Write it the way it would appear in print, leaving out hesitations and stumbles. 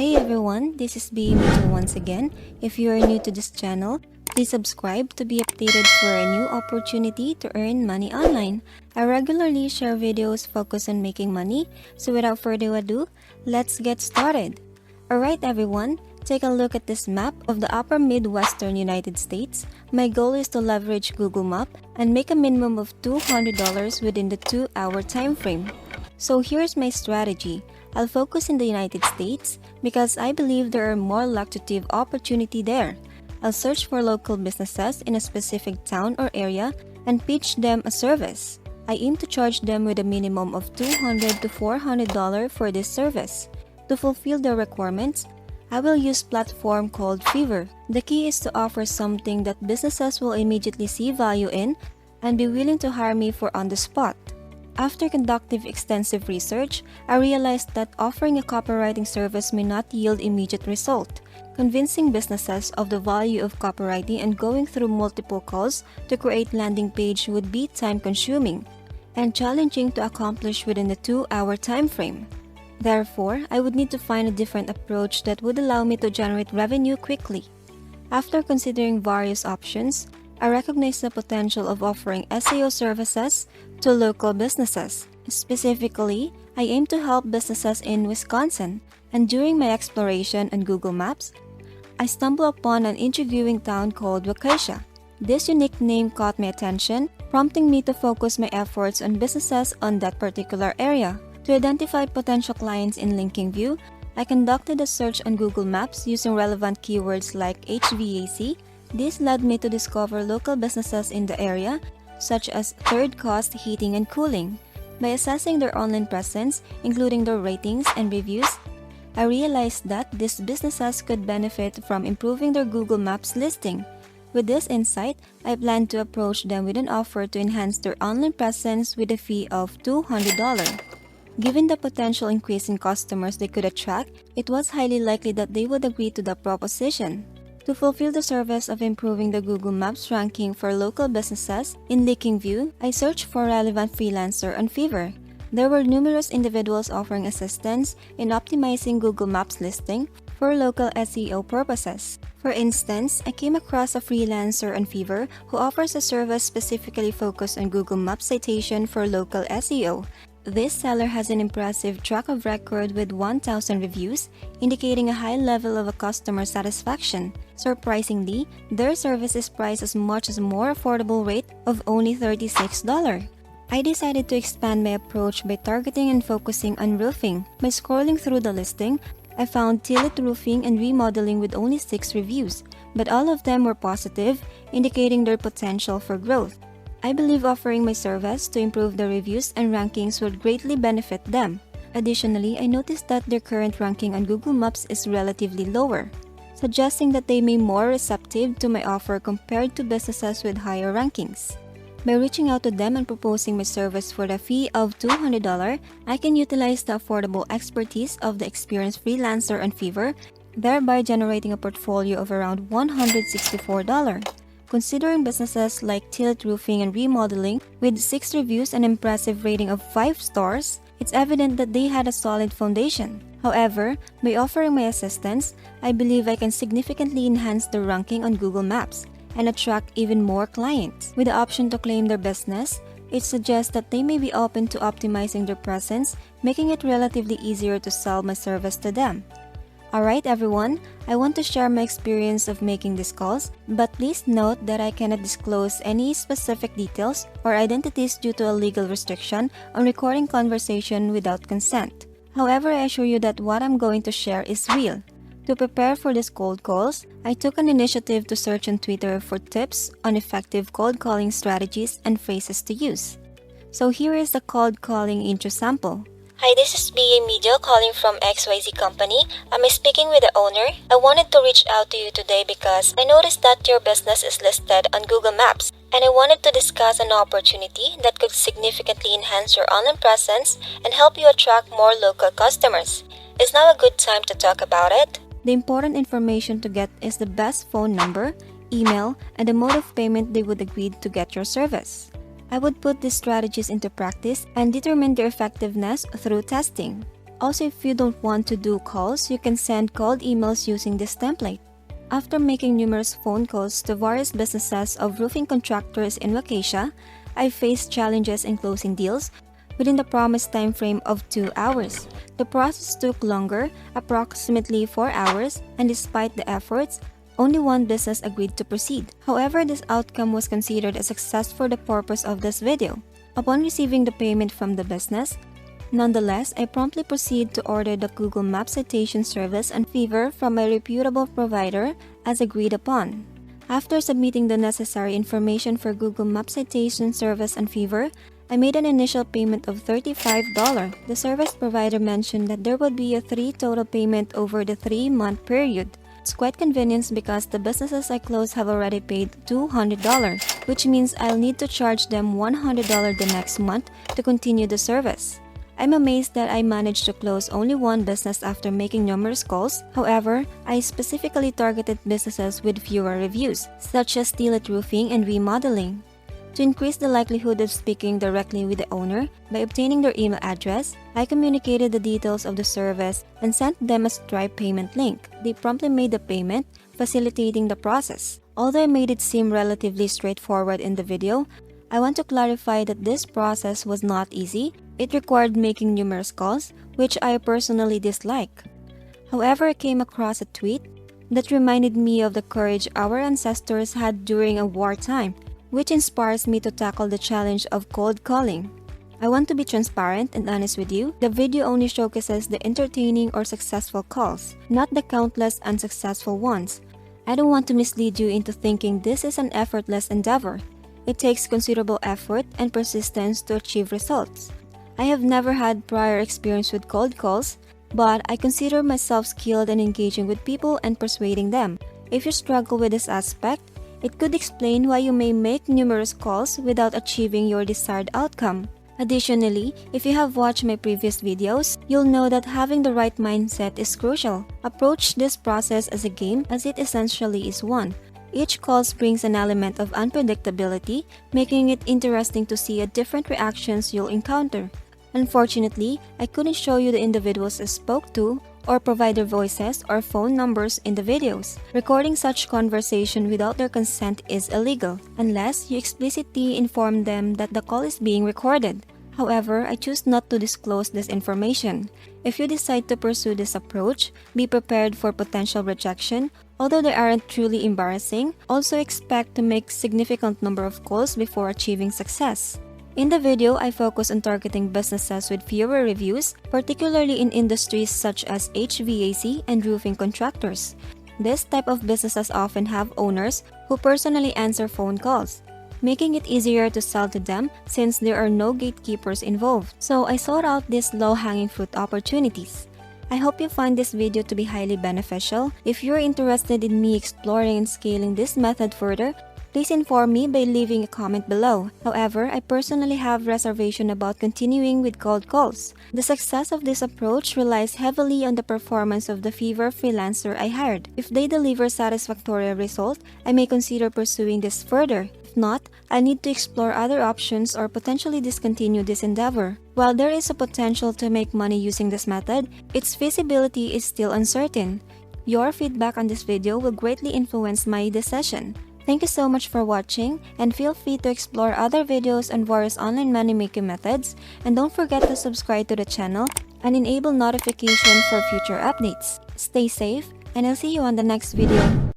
Hey everyone, this is BA Major once again. If you are new to this channel, please subscribe to be updated for a new opportunity to earn money online. I regularly share videos focused on making money, so without further ado, let's get started. Alright everyone, take a look at this map of the upper Midwestern United States. My goal is to leverage Google Map and make a minimum of $200 within the 2-hour time frame. So here's my strategy. I'll focus in the United States because I believe there are more lucrative opportunity there. I'll search for local businesses in a specific town or area and pitch them a service. I aim to charge them with a minimum of $200 to $400 for this service. To fulfill their requirements, I will use a platform called Fiverr. The key is to offer something that businesses will immediately see value in and be willing to hire me for on the spot. After conducting extensive research, I realized that offering a copywriting service may not yield immediate result. Convincing businesses of the value of copywriting and going through multiple calls to create landing page would be time-consuming and challenging to accomplish within the 2-hour time frame. Therefore, I would need to find a different approach that would allow me to generate revenue quickly. After considering various options, I recognize the potential of offering SEO services to local businesses. Specifically, I aim to help businesses in Wisconsin, and during my exploration on Google Maps, I stumbled upon an intriguing town called Waukesha. This unique name caught my attention, prompting me to focus my efforts on businesses on that particular area. To identify potential clients in Linking View, I conducted a search on Google Maps using relevant keywords like HVAC. This led me to discover local businesses in the area, such as Third Coast Heating and Cooling. By assessing their online presence, including their ratings and reviews, I realized that these businesses could benefit from improving their Google Maps listing. With this insight, I plan to approach them with an offer to enhance their online presence with a fee of $200. Given the potential increase in customers they could attract, it was highly likely that they would agree to the proposition. To fulfill the service of improving the Google Maps ranking for local businesses in Linking View, I searched for relevant freelancer on Fiverr. There were numerous individuals offering assistance in optimizing Google Maps listing for local SEO purposes. For instance, I came across a freelancer on Fiverr who offers a service specifically focused on Google Maps citation for local SEO. This seller has an impressive track of record with 1,000 reviews, indicating a high level of customer satisfaction. Surprisingly, their service is priced as much as a more affordable rate of only $36. I decided to expand my approach by targeting and focusing on roofing. By scrolling through the listing, I found Tillit Roofing and Remodeling with only 6 reviews, but all of them were positive, indicating their potential for growth. I believe offering my service to improve the reviews and rankings would greatly benefit them. Additionally, I noticed that their current ranking on Google Maps is relatively lower, suggesting that they may be more receptive to my offer compared to businesses with higher rankings. By reaching out to them and proposing my service for the fee of $200, I can utilize the affordable expertise of the experienced freelancer on Fiverr, thereby generating a portfolio of around $164. Considering businesses like Tillit Roofing and Remodeling with 6 reviews and impressive rating of 5 stars, it's evident that they had a solid foundation. However, by offering my assistance, I believe I can significantly enhance their ranking on Google Maps and attract even more clients. With the option to claim their business, it suggests that they may be open to optimizing their presence, making it relatively easier to sell my service to them. Alright everyone, I want to share my experience of making these calls, but please note that I cannot disclose any specific details or identities due to a legal restriction on recording conversation without consent. However, I assure you that what I'm going to share is real. To prepare for these cold calls, I took an initiative to search on Twitter for tips on effective cold calling strategies and phrases to use. So here is the cold calling intro sample. Hi, this is BA Media calling from XYZ Company. Am I speaking with the owner? I wanted to reach out to you today because I noticed that your business is listed on Google Maps, and I wanted to discuss an opportunity that could significantly enhance your online presence and help you attract more local customers. Is now a good time to talk about it? The important information to get is the best phone number, email, and the mode of payment they would agree to get your service. I would put these strategies into practice and determine their effectiveness through testing. Also, if you don't want to do calls, you can send cold emails using this template. After making numerous phone calls to various businesses of roofing contractors in Waukesha, I faced challenges in closing deals within the promised time frame of 2 hours. The process took longer, approximately 4 hours, and despite the efforts, only one business agreed to proceed. However, this outcome was considered a success for the purpose of this video. Upon receiving the payment from the business, nonetheless, I promptly proceed to order the Google Maps citation service and fever from a reputable provider as agreed upon. After submitting the necessary information for Google Maps citation service and fever, I made an initial payment of $35. The service provider mentioned that there would be a total payment over the 3-month period. It's quite convenient because the businesses I close have already paid $200, which means I'll need to charge them $100 the next month to continue the service. I'm amazed that I managed to close only one business after making numerous calls. However, I specifically targeted businesses with fewer reviews, such as Steelite Roofing and Remodeling. To increase the likelihood of speaking directly with the owner, by obtaining their email address, I communicated the details of the service and sent them a Stripe payment link. They promptly made the payment, facilitating the process. Although I made it seem relatively straightforward in the video, I want to clarify that this process was not easy. It required making numerous calls, which I personally dislike. However, I came across a tweet that reminded me of the courage our ancestors had during a wartime, which inspires me to tackle the challenge of cold calling. I want to be transparent and honest with you. The video only showcases the entertaining or successful calls, not the countless unsuccessful ones. I don't want to mislead you into thinking this is an effortless endeavor. It takes considerable effort and persistence to achieve results. I have never had prior experience with cold calls, but I consider myself skilled in engaging with people and persuading them. If you struggle with this aspect, it could explain why you may make numerous calls without achieving your desired outcome. Additionally, if you have watched my previous videos, you'll know that having the right mindset is crucial. Approach this process as a game as it essentially is one. Each call brings an element of unpredictability, making it interesting to see different reactions you'll encounter. Unfortunately, I couldn't show you the individuals I spoke to or provide their voices or phone numbers in the videos. Recording such conversation without their consent is illegal, unless you explicitly inform them that the call is being recorded. However, I choose not to disclose this information. If you decide to pursue this approach, be prepared for potential rejection. Although they aren't truly embarrassing, also expect to make significant number of calls before achieving success. In the video, I focus on targeting businesses with fewer reviews, particularly in industries such as HVAC and roofing contractors. This type of businesses often have owners who personally answer phone calls, making it easier to sell to them since there are no gatekeepers involved. So I sought out these low-hanging fruit opportunities. I hope you find this video to be highly beneficial. If you're interested in me exploring and scaling this method further, please inform me by leaving a comment below. However, I personally have reservation about continuing with cold calls. The success of this approach relies heavily on the performance of the Fever freelancer I hired. If they deliver satisfactory result, I may consider pursuing this further. If not, I need to explore other options or potentially discontinue this endeavor. While there is a potential to make money using this method, its feasibility is still uncertain. Your feedback on this video will greatly influence my decision. Thank you so much for watching, and feel free to explore other videos on various online money making methods, and don't forget to subscribe to the channel and enable notification for future updates. Stay safe, and I'll see you on the next video.